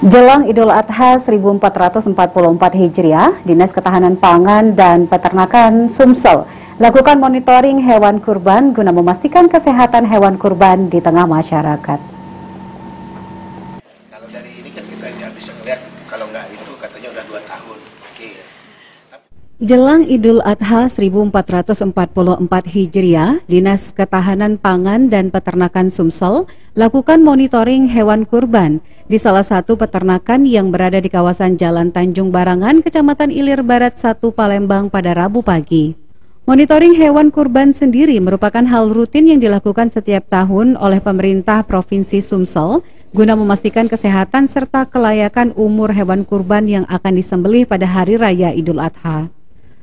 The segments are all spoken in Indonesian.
Jelang Idul Adha 1444 Hijriah, Dinas Ketahanan Pangan dan Peternakan Sumsel lakukan monitoring hewan kurban guna memastikan kesehatan hewan kurban di tengah masyarakat. Kalau dari ini kan kita nggak bisa melihat, kalau nggak itu katanya udah 2 tahun. Oke. Jelang Idul Adha 1444 Hijriah, Dinas Ketahanan Pangan dan Peternakan Sumsel lakukan monitoring hewan kurban di salah satu peternakan yang berada di kawasan Jalan Tanjung Barangan, Kecamatan Ilir Barat 1, Palembang pada Rabu pagi. Monitoring hewan kurban sendiri merupakan hal rutin yang dilakukan setiap tahun oleh pemerintah Provinsi Sumsel guna memastikan kesehatan serta kelayakan umur hewan kurban yang akan disembelih pada Hari Raya Idul Adha.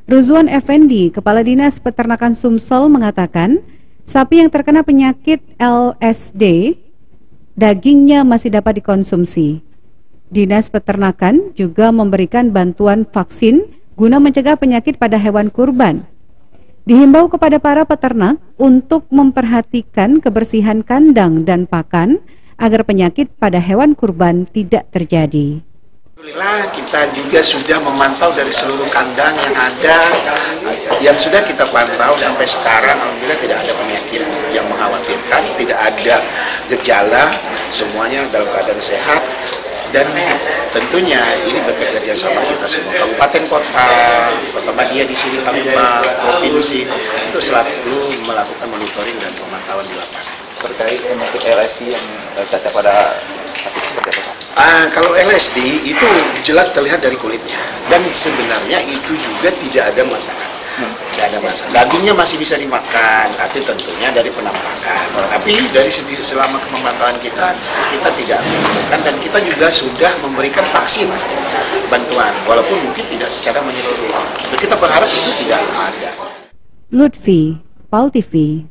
Ruzwan Effendi, Kepala Dinas Peternakan Sumsel mengatakan, sapi yang terkena penyakit LSD, dagingnya masih dapat dikonsumsi. Dinas Peternakan juga memberikan bantuan vaksin guna mencegah penyakit pada hewan kurban. Dihimbau kepada para peternak untuk memperhatikan kebersihan kandang dan pakan agar penyakit pada hewan kurban tidak terjadi. Alhamdulillah kita juga sudah memantau dari seluruh kandang yang ada, yang sudah kita pantau sampai sekarang. Alhamdulillah tidak ada penyakit yang mengkhawatirkan, tidak ada gejala, semuanya dalam keadaan sehat. Dan tentunya ini bekerja sama kita semua, kabupaten kota, kota Madia di sini, Palembang, provinsi, itu selalu melakukan monitoring dan pemantauan di lapangan. Terkait penyakit LSD yang cacat pada sapi seperti apa? Kalau LSD itu jelas terlihat dari kulitnya, dan sebenarnya itu juga tidak ada masalah. Tidak ada masalah. Dagingnya masih bisa dimakan, tapi tentunya dari penampakan. Tapi dari segi selama pemantauan kita tidak menemukan, dan kita juga sudah memberikan vaksin bantuan, walaupun mungkin tidak secara menyeluruh. Kita berharap itu tidak ada. Lutfi, PAL TV.